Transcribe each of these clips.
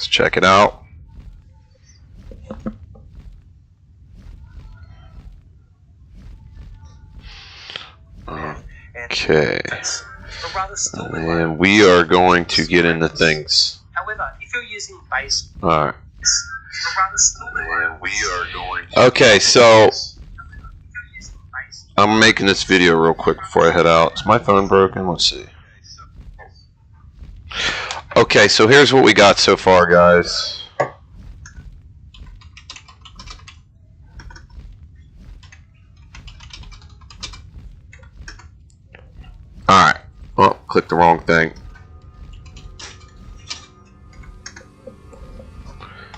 Let's check it out. Okay. And we are going to get into things. However, if you're using base, alright. Okay, so I'm making this video real quick before I head out. Is my phone broken? Let's see. Okay, so here's what we got so far, guys. Alright. Oh, clicked the wrong thing.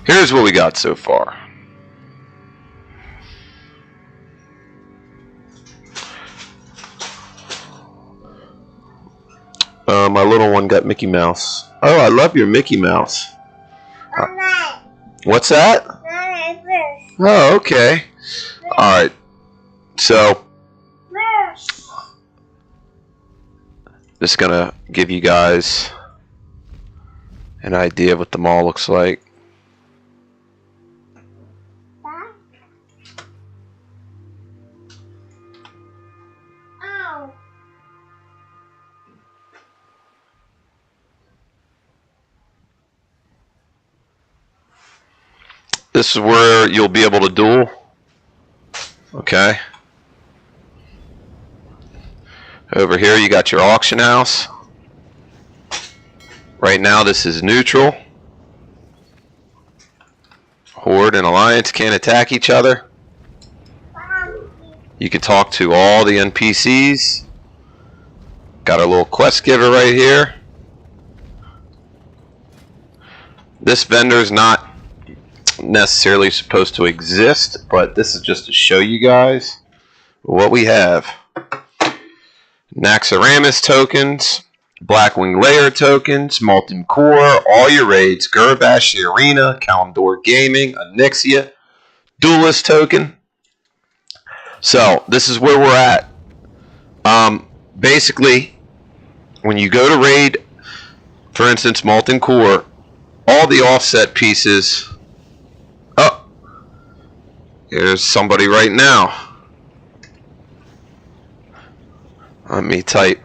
Here's what we got so far. My little one got Mickey Mouse. Oh, I love your Mickey Mouse. What's that? Oh, okay. Alright. So, just gonna give you guys an idea of what the mall looks like. This is where you'll be able to duel. Okay. Over here you got your auction house. Right now this is neutral. Horde and Alliance can't attack each other. You can talk to all the NPCs. Got a little quest giver right here. This vendor is not necessarily supposed to exist, but this is just to show you guys what we have. Naxxramas tokens, Blackwing Lair tokens, Molten Core, all your raids, Gurbash the Arena, Kalimdor Gaming, Onyxia, Duelist token. So this is where we're at. Basically, when you go to raid, for instance, Molten Core, all the offset pieces. Oh, here's somebody right now. Let me type.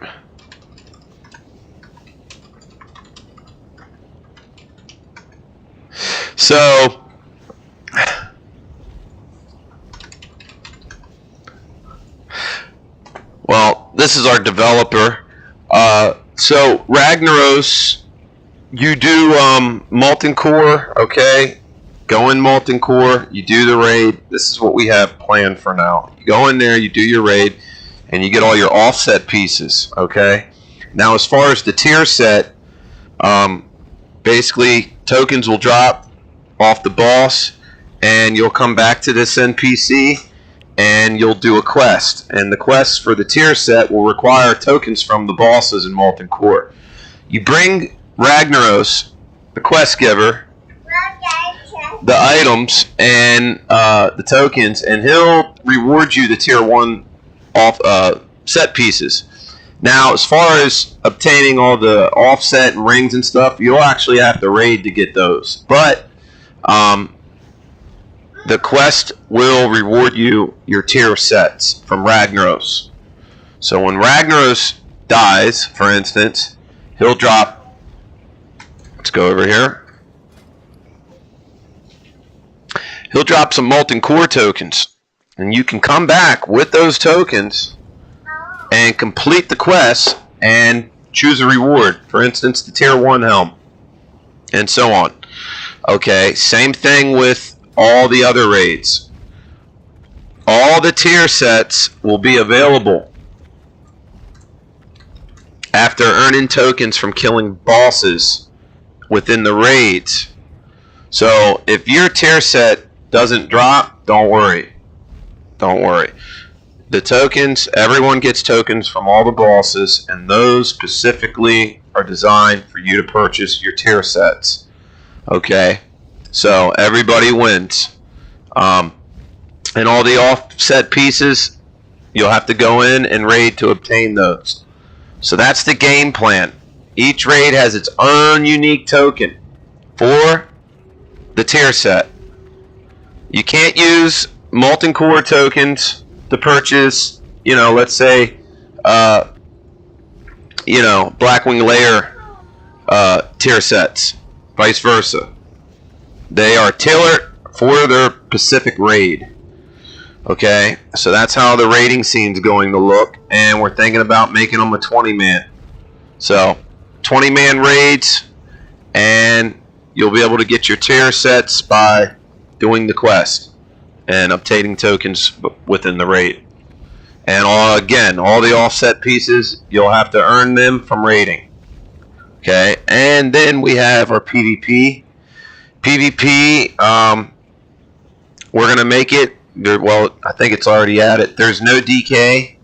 So, well, this is our developer. So Ragnaros, you do Molten Core, okay? Go in Molten Core, you do the raid. This is what we have planned for now. You go in there, you do your raid, and you get all your offset pieces, okay? Now, as far as the tier set, basically tokens will drop off the boss, and you'll come back to this NPC, and you'll do a quest. And the quests for the tier set will require tokens from the bosses in Molten Core. You bring Ragnaros, the quest giver, the items and the tokens, and he'll reward you the tier 1 off set pieces. Now, as far as obtaining all the offset and rings and stuff, you'll actually have to raid to get those. But the quest will reward you your tier sets from Ragnaros. So when Ragnaros dies, for instance, he'll drop. Let's go over here. He'll drop some Molten Core tokens, and you can come back with those tokens and complete the quest and choose a reward. For instance, the tier 1 helm, and so on. Okay, same thing with all the other raids. All the tier sets will be available after earning tokens from killing bosses within the raids. So if your tier set doesn't drop, don't worry. Don't worry. The tokens, everyone gets tokens from all the bosses, and those specifically are designed for you to purchase your tier sets. Okay? So everybody wins. And all the offset pieces, you'll have to go in and raid to obtain those. So that's the game plan. Each raid has its own unique token for the tier set. You can't use Molten Core tokens to purchase, let's say, Blackwing Layer tier sets. Vice versa. They are tailored for their Pacific raid. Okay, so that's how the raiding scene's going to look, and we're thinking about making them a 20-man. So, 20-man raids, and you'll be able to get your tier sets by doing the quest and obtaining tokens within the raid. And all the offset pieces, you'll have to earn them from raiding. Okay, and then we have our PvP. PvP, we're going to make it, well, I think it's already at it. There's no DK.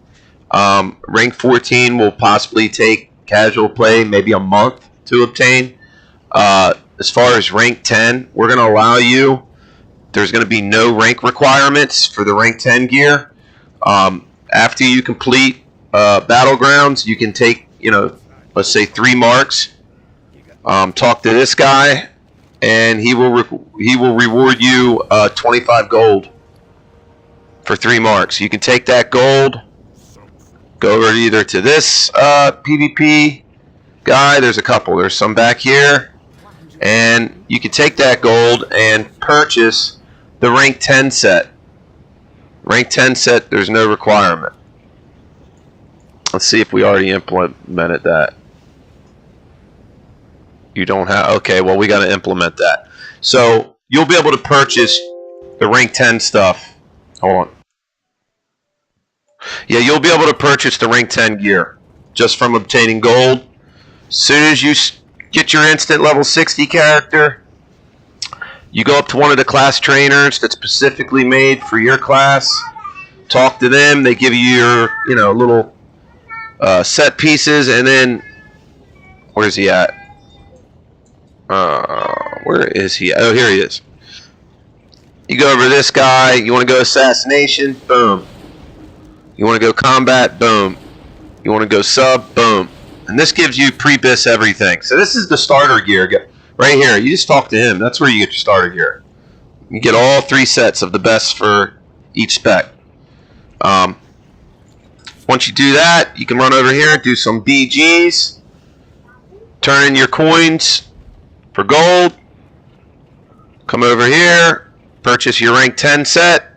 Rank 14 will possibly take casual play maybe a month to obtain. As far as rank 10, we're going to allow you, there's going to be no rank requirements for the rank 10 gear. After you complete Battlegrounds, you can take, let's say 3 marks. Talk to this guy, and he will reward you 25 gold for 3 marks. You can take that gold, go over either to this PvP guy. There's a couple. There's some back here. And you can take that gold and purchase the rank 10 set. Rank 10 set, there's no requirement. Let's see if we already implemented that. You don't have... Okay, well, we got to implement that. So, you'll be able to purchase the rank 10 stuff. Hold on. Yeah, you'll be able to purchase the rank 10 gear just from obtaining gold. As soon as you get your instant level 60 character, you go up to one of the class trainers that's specifically made for your class. Talk to them. They give you your, little set pieces, and then where's he at? Where is he? Oh, here he is. You go over to this guy. You want to go assassination? Boom. You want to go combat? Boom. You want to go sub? Boom. And this gives you pre-bis everything. So this is the starter gear right here. You just talk to him. That's where you get your starter gear. You get all 3 sets of the best for each spec. Once you do that, you can run over here and do some BGs. Turn in your coins for gold. Come over here. Purchase your rank 10 set.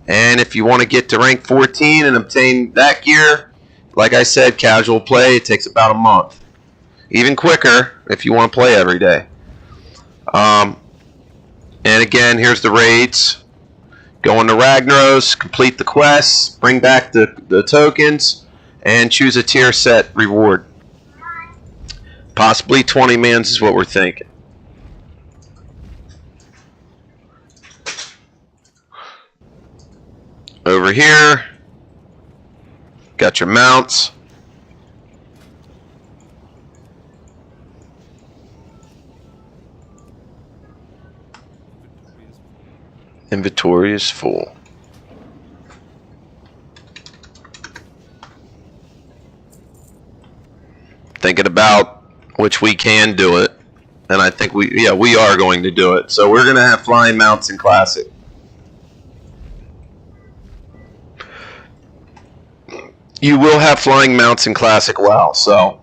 And if you want to get to rank 14 and obtain that gear, like I said, casual play, it takes about a month. Even quicker if you want to play every day. And again, here's the raids. Go into Ragnaros, complete the quests, bring back the tokens, and choose a tier set reward. Possibly 20 mans is what we're thinking. Over here, got your mounts. Inventory is full. Thinking about which we can do it, and I think we are going to do it. So we're going to have flying mounts in Classic. You will have flying mounts in Classic WoW, so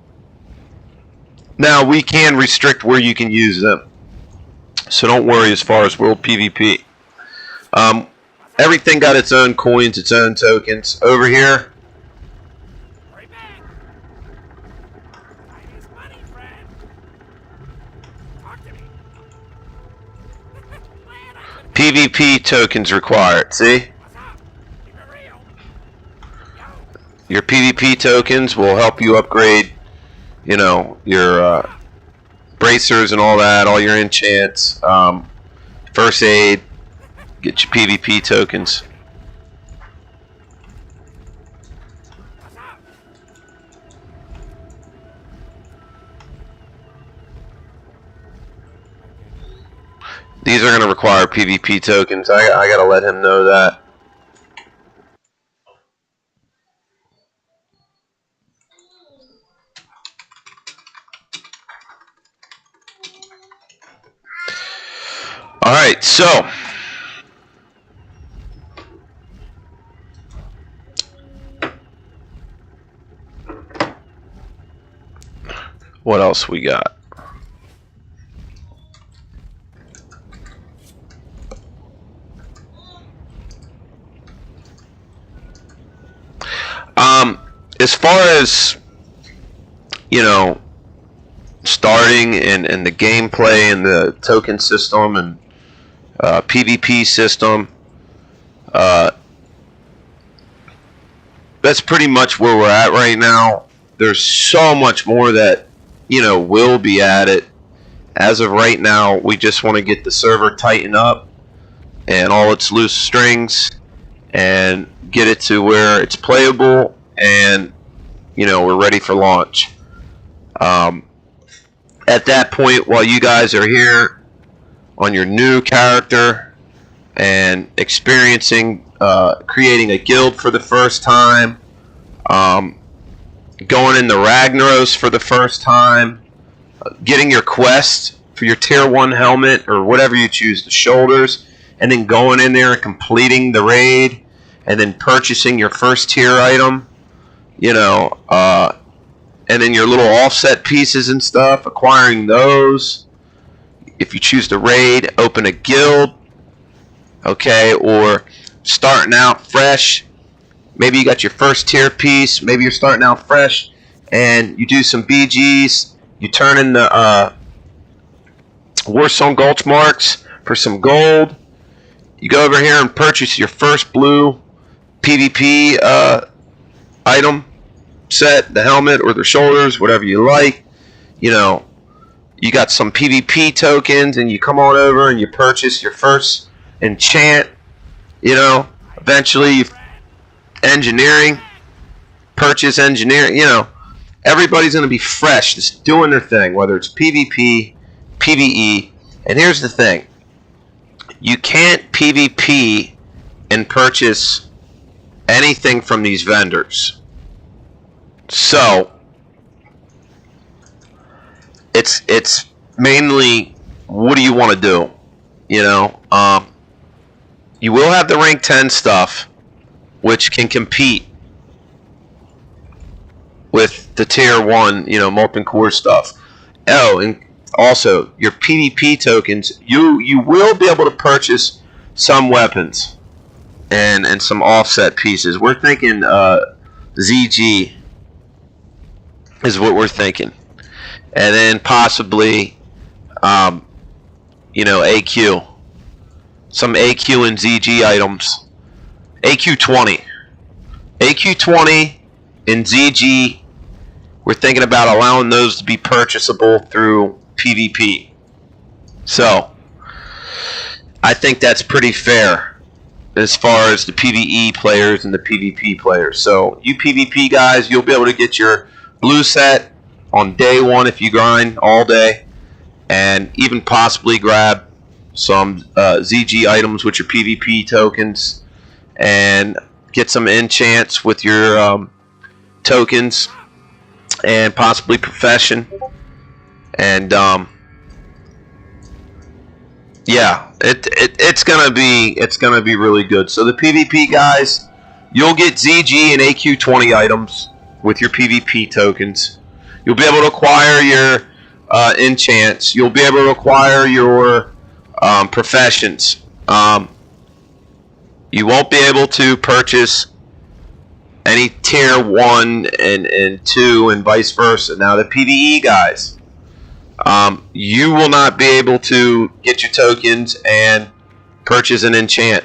now we can restrict where you can use them. So don't worry as far as World PvP. Everything got its own coins, its own tokens. Over here, PvP tokens required. See? Your PvP tokens will help you upgrade, your bracers and all that, all your enchants, first aid. Get your PvP tokens. These are going to require PvP tokens. I got to let him know that. Alright, so what else we got? As far as, you know, starting and the gameplay and the token system and PvP system, that's pretty much where we're at right now. There's so much more that, you know, will be added. As of right now, we just want to get the server tightened up and all its loose strings and get it to where it's playable and, you know, we're ready for launch. At that point, while you guys are here on your new character and experiencing creating a guild for the first time, going in the Ragnaros for the first time, getting your quest for your tier 1 helmet or whatever you choose, the shoulders, and then going in there and completing the raid and then purchasing your first tier item, you know, and then your little offset pieces and stuff, acquiring those. If you choose to raid, open a guild, okay, or starting out fresh. Maybe you got your first tier piece, maybe you're starting out fresh and you do some BGs, you turn in the Warsong Gulch marks for some gold. You go over here and purchase your first blue PvP item set, the helmet or the shoulders, whatever you like. You know, you got some PvP tokens and you come on over and you purchase your first enchant. You know, eventually you engineering, purchase engineering, you know, everybody's going to be fresh, just doing their thing, whether it's PvP, PvE. And here's the thing, you can't PvP and purchase anything from these vendors. So it's mainly, what do you want to do? You know, you will have the rank 10 stuff, which can compete with the tier 1, you know, molten core stuff. Oh, and also your PvP tokens, you will be able to purchase some weapons and some offset pieces. We're thinking ZG is what we're thinking, and then possibly you know, AQ, some AQ and ZG items. AQ20 and ZG, we're thinking about allowing those to be purchasable through PvP. So I think that's pretty fair as far as the PvE players and the PvP players. So you PvP guys, you'll be able to get your blue set on day 1 if you grind all day, and even possibly grab some ZG items with your PvP tokens and get some enchants with your tokens and possibly profession. And yeah, it's gonna be really good. So the PvP guys, you'll get ZG and AQ20 items with your PvP tokens. You'll be able to acquire your enchants. You'll be able to acquire your professions. You won't be able to purchase any tier 1 and 2 and vice versa. Now the PvE guys, you will not be able to get your tokens and purchase an enchant.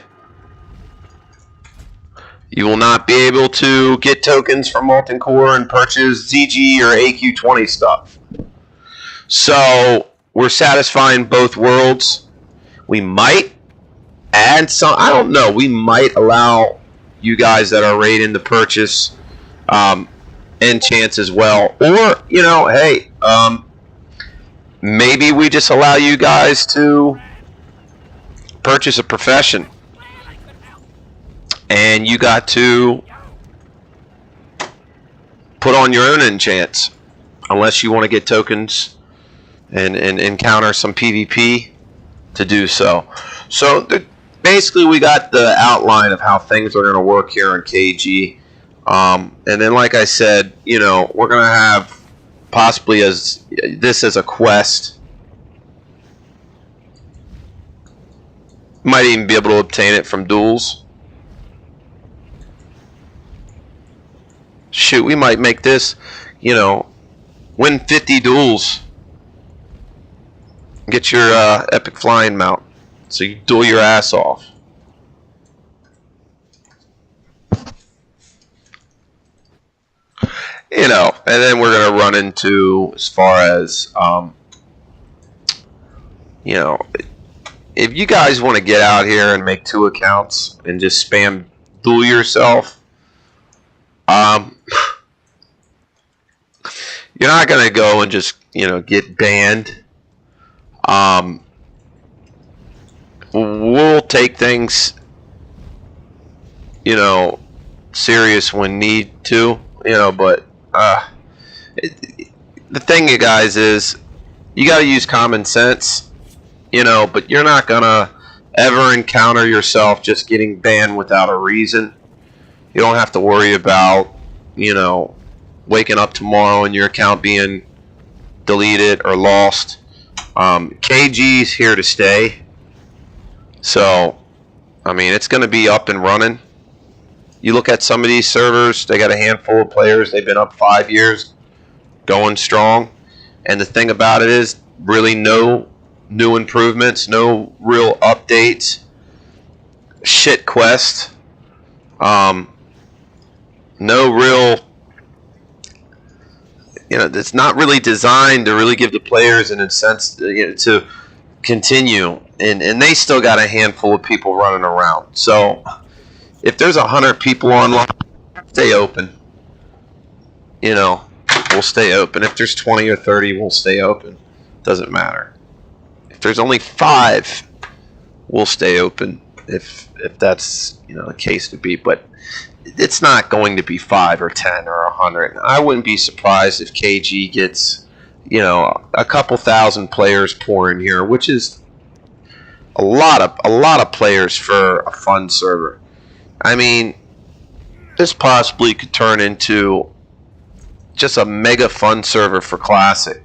You will not be able to get tokens from Molten Core and purchase ZG or AQ20 stuff. So we're satisfying both worlds. We might add some, I don't know, we might allow you guys that are raiding to purchase enchants as well. Or, you know, hey, maybe we just allow you guys to purchase a profession and you got to put on your own enchants, unless you want to get tokens and encounter some PvP to do so. So basically, we got the outline of how things are going to work here in KG. And then, like I said, you know, we're going to have possibly this as a quest. Might even be able to obtain it from duels. Shoot, we might make this, you know, win 50 duels. Get your epic flying mount. So you duel your ass off. You know, and then we're going to run into, as far as, you know, if you guys want to get out here and make 2 accounts and just spam duel yourself, you're not going to go and just, you know, get banned. We'll take things, you know, serious when need to, you know, but the thing, you guys, is you got to use common sense, you know, but you're not going to ever encounter yourself just getting banned without a reason. You don't have to worry about, you know, waking up tomorrow and your account being deleted or lost. KG's here to stay. So, I mean, it's going to be up and running. You look at some of these servers, they got a handful of players. They've been up 5 years, going strong. And the thing about it is, really no new improvements, no real updates. Shit quest. No real, you know, it's not really designed to really give the players an incentive, you know, to continue, and they still got a handful of people running around. So if there's 100 people online, stay open. You know, we'll stay open. If there's 20 or 30, we'll stay open. Doesn't matter. If there's only 5, we'll stay open. If that's, you know, the case to be, but it's not going to be 5 or 10 or 100. I wouldn't be surprised if KG gets, you know, a couple thousand players pouring here, which is a lot of players for a fun server. I mean, this possibly could turn into just a mega fun server for Classic.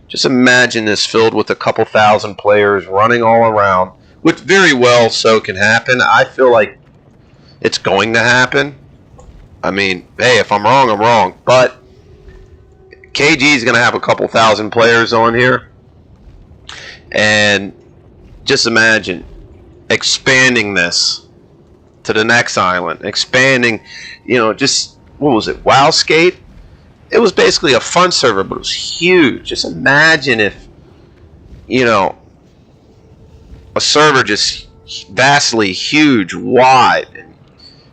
Just imagine this filled with a couple thousand players running all around, which very well so can happen. I feel like it's going to happen. I mean, hey, if I'm wrong, I'm wrong. But KG is going to have a couple thousand players on here. And just imagine expanding this to the next island. Expanding, you know, just, what was it, WowScape? It was basically a fun server, but it was huge. Just imagine if, you know, a server just vastly huge, wide.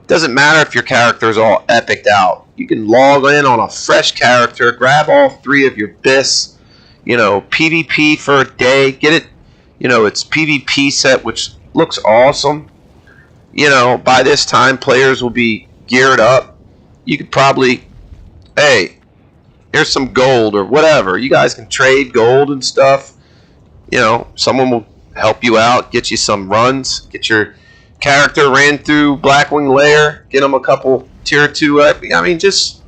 Doesn't matter if your character is all epiced out. You can log in on a fresh character, grab all 3 of your bis, you know, PvP for a day, get it, you know, it's PvP set, which looks awesome. You know, by this time, players will be geared up. You could probably, hey, here's some gold or whatever. You guys can trade gold and stuff. You know, someone will help you out, get you some runs, get your character ran through Blackwing Lair, get them a couple tier 2. I mean, just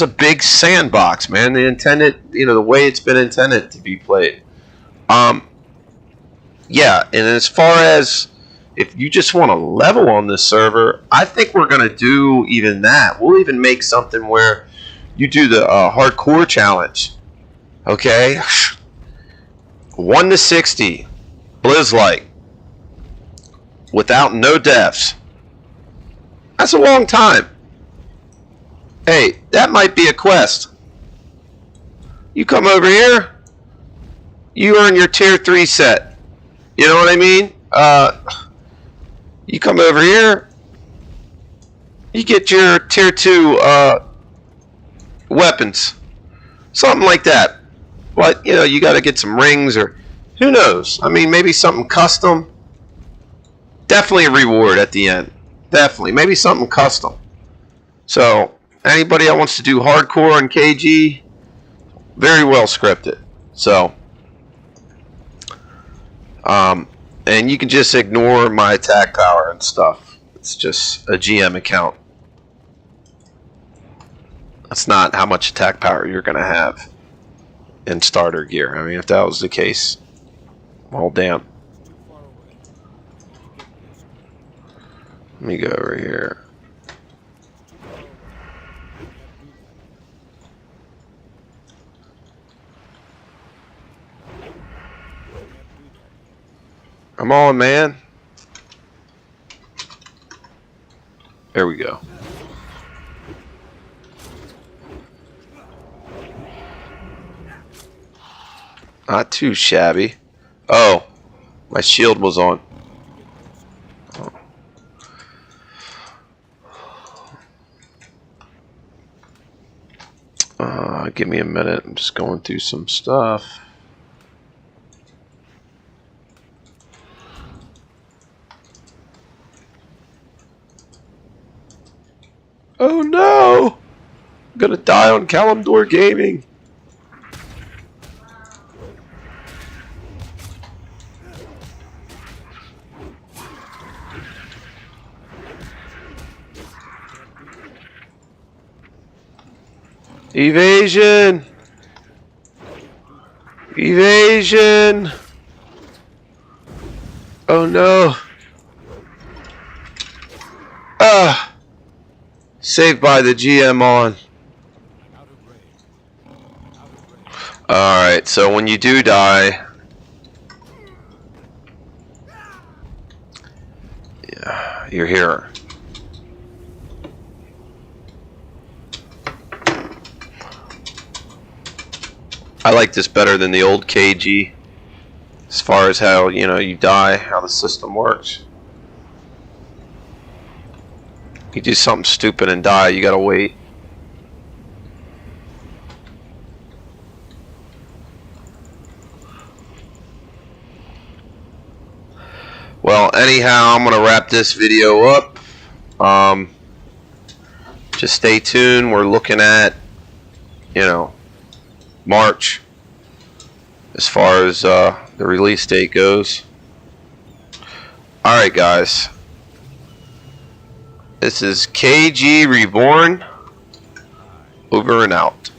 a big sandbox, man. They intended, you know, the way it's been intended to be played. Yeah, and as far as if you just want to level on this server, I think we're going to do even that. We'll even make something where you do the hardcore challenge. Okay? 1 to 60. Blizz-like. Without no deaths. That's a long time. Hey, that might be a quest. You come over here, you earn your tier 3 set. You know what I mean? You come over here, you get your tier 2 weapons. Something like that. But, you know, you got to get some rings or who knows. I mean, maybe something custom. Definitely a reward at the end. Definitely. Maybe something custom. So, anybody that wants to do hardcore on KG, very well scripted. So, And you can just ignore my attack power and stuff. It's just a GM account. That's not how much attack power you're going to have in starter gear. I mean, if that was the case, well, damn. Let me go over here. Come on, man. There we go. Not too shabby. Oh, my shield was on. Give me a minute. I'm just going through some stuff. Oh no! I'm gonna die on Kalimdor Gaming. Evasion! Evasion! Oh no! Ah! Saved by the GM on. Alright, so when you do die, yeah, you're here. I like this better than the old KG as far as how, you know, you die, how the system works. You do something stupid and die, you gotta wait. Well, anyhow, I'm gonna wrap this video up. Just stay tuned. We're looking at, you know, March as far as the release date goes. Alright guys, this is KG Reborn, over and out.